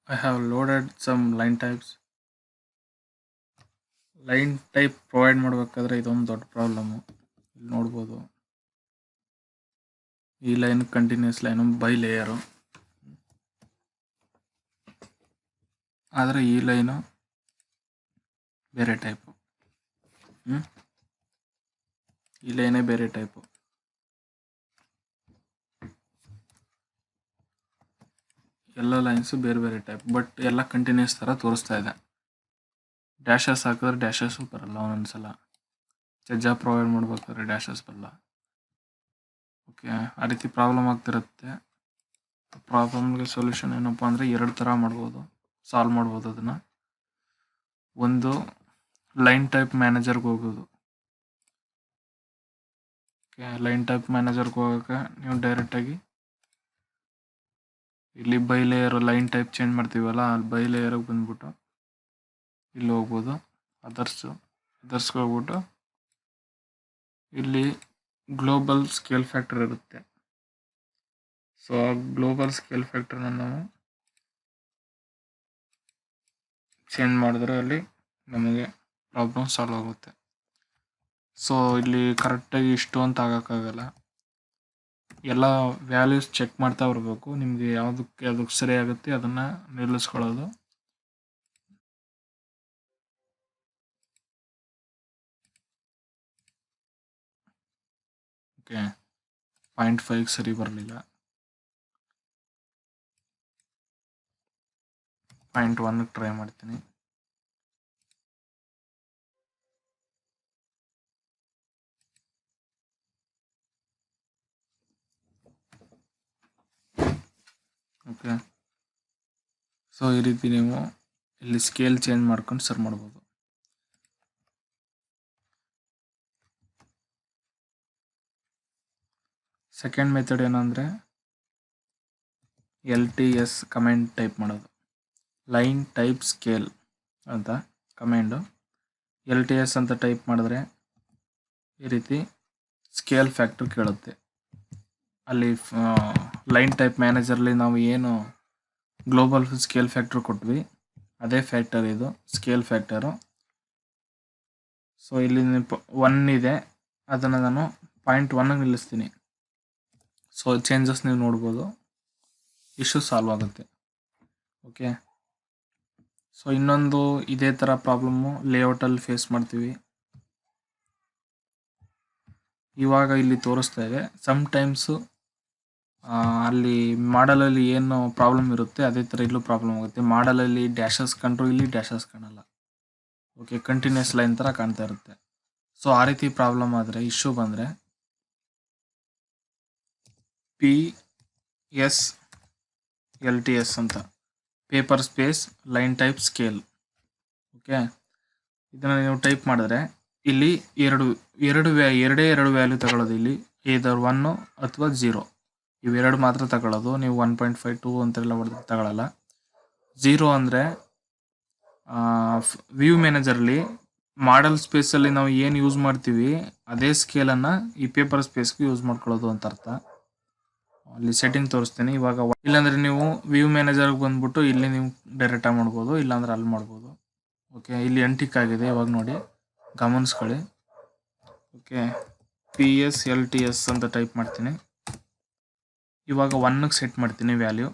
I have loaded some line types. Line type provide ಮಾಡಬೇಕಾದ್ರೆ ಇದೊಂದು ದೊಡ್ಡ ಪ್ರಾಬ್ಲಮ್ಮು. ಇಲ್ಲಿ ನೋಡ್ಬೋದು, ಈ line continuous line by layer, ಆದರೆ ಈ ಲೈನು ಬೇರೆ ಟೈಪು. ಈ ಲೈನೇ ಬೇರೆ ಟೈಪು. ಎಲ್ಲ ಲೈನ್ಸು ಬೇರೆ ಬೇರೆ ಟೈಪ್, ಬಟ್ ಎಲ್ಲ ಕಂಟಿನ್ಯೂಸ್ ಥರ ತೋರಿಸ್ತಾ ಇದೆ. ಡ್ಯಾಶಸ್ ಹಾಕಿದ್ರೆ ಡ್ಯಾಶಸ್ಸು ಬರಲ್ಲ ಒಂದೊಂದ್ಸಲ. ಜಜ್ಜ ಪ್ರೊವೈಡ್ ಮಾಡ್ಬೇಕಾದ್ರೆ ಡ್ಯಾಶಸ್ ಬರಲ್ಲ. ಓಕೆ, ಆ ರೀತಿ ಪ್ರಾಬ್ಲಮ್ ಆಗ್ತಿರುತ್ತೆ. ಪ್ರಾಬ್ಲಮ್ಗೆ ಸೊಲ್ಯೂಷನ್ ಏನಪ್ಪ ಅಂದರೆ 2 ಥರ ಮಾಡ್ಬೋದು, ಸಾಲ್ವ್ ಮಾಡ್ಬೋದು ಅದನ್ನು. ಒಂದು, ಲೈನ್ ಟೈಪ್ ಮ್ಯಾನೇಜರ್ಗೆ ಹೋಗೋದು. ಓಕೆ, ಲೈನ್ ಟೈಪ್ ಮ್ಯಾನೇಜರ್ಗೆ ಹೋಗೋಕೆ ನೀವು ಡೈರೆಕ್ಟಾಗಿ ಇಲ್ಲಿ by layer line type change ಮಾಡ್ತೀವಲ್ಲ, ಅಲ್ಲಿ ಬೈ ಲೇಯರ್ಗೆ ಬಂದ್ಬಿಟ್ಟು ಇಲ್ಲಿ ಹೋಗ್ಬೋದು. ಅದರ್ಸ್ಗೆ ಹೋಗ್ಬಿಟ್ಟು ಇಲ್ಲಿ ಗ್ಲೋಬಲ್ ಸ್ಕೇಲ್ ಫ್ಯಾಕ್ಟರ್ ಇರುತ್ತೆ. ಸೊ ಆ ಗ್ಲೋಬಲ್ ಸ್ಕೇಲ್ ಫ್ಯಾಕ್ಟರ್ನ ನಾವು ಚೇಂಜ್ ಮಾಡಿದ್ರೆ ಅಲ್ಲಿ ನಮಗೆ ಪ್ರಾಬ್ಲಮ್ ಸಾಲ್ವ್ ಆಗುತ್ತೆ. ಸೊ ಇಲ್ಲಿ ಕರೆಕ್ಟಾಗಿ ಇಷ್ಟು ಅಂತ ಆಗೋಕ್ಕಾಗಲ್ಲ. ಎಲ್ಲ ವ್ಯಾಲ್ಯೂಸ್ ಚೆಕ್ ಮಾಡ್ತಾ ಬರಬೇಕು. ನಿಮಗೆ ಯಾವುದಕ್ಕೆ ಸರಿ ಆಗುತ್ತೆ ಅದನ್ನು ನಿಲ್ಲಿಸ್ಕೊಳ್ಳೋದು. ಓಕೆ, 0.5 ಸರಿ ಬರಲಿಲ್ಲ, 0.1 ಟ್ರೈ ಮಾಡ್ತೀನಿ. ಓಕೆ, ಸೊ ಈ ರೀತಿ ನೀವು ಇಲ್ಲಿ ಸ್ಕೇಲ್ ಚೇಂಜ್ ಮಾಡ್ಕೊಂಡು ಸರಿ ಮಾಡ್ಬೋದು. ಸೆಕೆಂಡ್ ಮೆಥಡ್ ಏನಂದರೆ LTS ಕಮೆಂಟ್ ಟೈಪ್ ಮಾಡೋದು. ಲೈನ್ ಟೈಪ್ ಸ್ಕೇಲ್ ಅಂತ ಕಮೆಂಡು LTS ಅಂತ ಟೈಪ್ ಮಾಡಿದ್ರೆ ಈ ರೀತಿ ಸ್ಕೇಲ್ ಫ್ಯಾಕ್ಟರ್ ಕೇಳುತ್ತೆ. ಅಲ್ಲಿ ಲೈನ್ ಟೈಪ್ ಮ್ಯಾನೇಜರ್ಲಿ ನಾವು ಏನು ಗ್ಲೋಬಲ್ ಸ್ಕೇಲ್ ಫ್ಯಾಕ್ಟರ್ ಕೊಟ್ವಿ ಅದೇ ಫ್ಯಾಕ್ಟರ್ ಇದು ಸ್ಕೇಲ್ ಫ್ಯಾಕ್ಟರು. ಸೊ ಇಲ್ಲಿ 1 ಇದೆ, ಅದನ್ನು ನಾನು 0.1 ನಿಲ್ಲಿಸ್ತೀನಿ. ಸೊ ಚೇಂಜಸ್ ನೀವು ನೋಡ್ಬೋದು, ಇಶ್ಯೂ ಸಾಲ್ವ್ ಆಗುತ್ತೆ. ಓಕೆ, ಸೊ ಇನ್ನೊಂದು ಇದೇ ಥರ ಪ್ರಾಬ್ಲಮ್ಮು ಲೇಔಟಲ್ಲಿ ಫೇಸ್ ಮಾಡ್ತೀವಿ. ಇವಾಗ ಇಲ್ಲಿ ತೋರಿಸ್ತಾ ಇದೆ. ಸಮ್ಟೈಮ್ಸು ಅಲ್ಲಿ ಮಾಡಲಲ್ಲಿ ಏನು ಪ್ರಾಬ್ಲಮ್ ಇರುತ್ತೆ ಅದೇ ಥರ ಇಲ್ಲೂ ಪ್ರಾಬ್ಲಮ್ ಆಗುತ್ತೆ. ಮಾಡಲಲ್ಲಿ ಡ್ಯಾಶಸ್ ಕಂಡ್ರು ಇಲ್ಲಿ ಡ್ಯಾಶಸ್ ಕಾಣಲ್ಲ. ಓಕೆ, ಕಂಟಿನ್ಯೂಸ್ ಲೈನ್ ಥರ ಕಾಣ್ತಾ ಇರುತ್ತೆ. ಸೊ ಆ ರೀತಿ ಪ್ರಾಬ್ಲಮ್ ಆದರೆ, ಇಶ್ಯೂ ಬಂದರೆ PSLTS ಅಂತ, paper space line type scale. Okay, ಇದನ್ನು ನೀವು ಟೈಪ್ ಮಾಡಿದ್ರೆ ಇಲ್ಲಿ ಎರಡೇ ಎರಡು ವ್ಯಾಲ್ಯೂ ತಗೊಳ್ಳೋದು. ಇಲ್ಲಿ either 1 ಅಥವಾ 0 ಇವೆರಡು ಮಾತ್ರ ತಗೊಳ್ಳೋದು. ನೀವು 1.5 2 ಅಂತೆಲ್ಲ ಹೊಡೆದು ತಗೊಳ್ಳಲ್ಲ. 0 ಅಂದರೆ ವ್ಯೂ ಮ್ಯಾನೇಜರ್ಲಿ ಮಾಡಲ್ ಸ್ಪೇಸಲ್ಲಿ ನಾವು ಏನು ಯೂಸ್ ಮಾಡ್ತೀವಿ ಅದೇ ಸ್ಕೇಲನ್ನು ಈ ಪೇಪರ್ ಸ್ಪೇಸ್ಗೆ ಯೂಸ್ ಮಾಡ್ಕೊಳ್ಳೋದು ಅಂತ ಅರ್ಥ. ಅಲ್ಲಿ ಸೆಟ್ಟಿಂಗ್ ತೋರಿಸ್ತೀನಿ ಇವಾಗ. ಇಲ್ಲಾಂದರೆ ನೀವು ವ್ಯೂ ಮ್ಯಾನೇಜರ್ಗೆ ಬಂದ್ಬಿಟ್ಟು ಇಲ್ಲಿ ನೀವು ಡೈರೆಕ್ಟಾಗಿ ಮಾಡ್ಬೋದು, ಇಲ್ಲಾಂದ್ರೆ ಅಲ್ಲಿ ಮಾಡ್ಬೋದು. ಓಕೆ, ಇಲ್ಲಿ ಎಂಟಿಕ್ ಆಗಿದೆ, ಇವಾಗ ನೋಡಿ ಗಮನಿಸ್ಕೊಳ್ಳಿ. ಓಕೆ, PSLTS ಅಂತ ಟೈಪ್ ಮಾಡ್ತೀನಿ. ಇವಾಗ 1ಗೆ ಸೆಟ್ ಮಾಡ್ತೀನಿ ವ್ಯಾಲ್ಯೂ.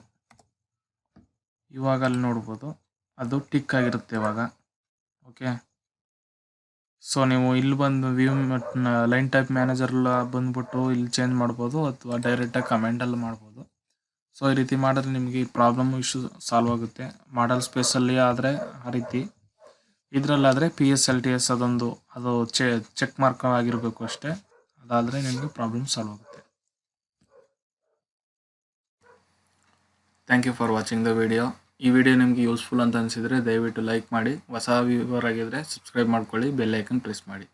ಇವಾಗ ಅಲ್ಲಿ ನೋಡ್ಬೋದು ಅದು ಟಿಕ್ ಆಗಿರುತ್ತೆ ಇವಾಗ. ಓಕೆ, ಸೊ ನೀವು ಇಲ್ಲಿ ಬಂದು ವ್ಯೂ ಲೈನ್ ಟೈಪ್ ಮ್ಯಾನೇಜರ್ಲ ಬಂದ್ಬಿಟ್ಟು ಇಲ್ಲಿ ಚೇಂಜ್ ಮಾಡ್ಬೋದು ಅಥವಾ ಡೈರೆಕ್ಟಾಗಿ ಕಮೆಂಟಲ್ಲಿ ಮಾಡ್ಬೋದು. ಸೊ ಈ ರೀತಿ ಮಾಡಿದ್ರೆ ನಿಮಗೆ ಈ ಪ್ರಾಬ್ಲಮ್ ಇಶ್ಯೂ ಸಾಲ್ವ್ ಆಗುತ್ತೆ. ಮಾಡಲ್ ಸ್ಪೇಸಲ್ಲಿ ಆದರೆ ಆ ರೀತಿ, ಇದರಲ್ಲಾದರೆ PSLTS ಅದು ಚೆಕ್ ಮಾರ್ಕ್ ಆಗಿರಬೇಕು ಅಷ್ಟೇ. ಅದಾದರೆ ನಿಮಗೆ ಪ್ರಾಬ್ಲಮ್ ಸಾಲ್ವ್ ಆಗುತ್ತೆ. Thank you for watching the video. ಈ ವಿಡಿಯೋ ನಿಮಗೆ ಯೂಸ್ಫುಲ್ ಅಂತ ಅನಿಸಿದರೆ ದಯವಿಟ್ಟು ಲೈಕ್ ಮಾಡಿ. ಹೊಸ ವ್ಯೂವರ್ ಆಗಿದ್ದರೆ ಸಬ್ಸ್ಕ್ರೈಬ್ ಮಾಡ್ಕೊಳ್ಳಿ, ಬೆಲ್ ಐಕನ್ ಪ್ರೆಸ್ ಮಾಡಿ.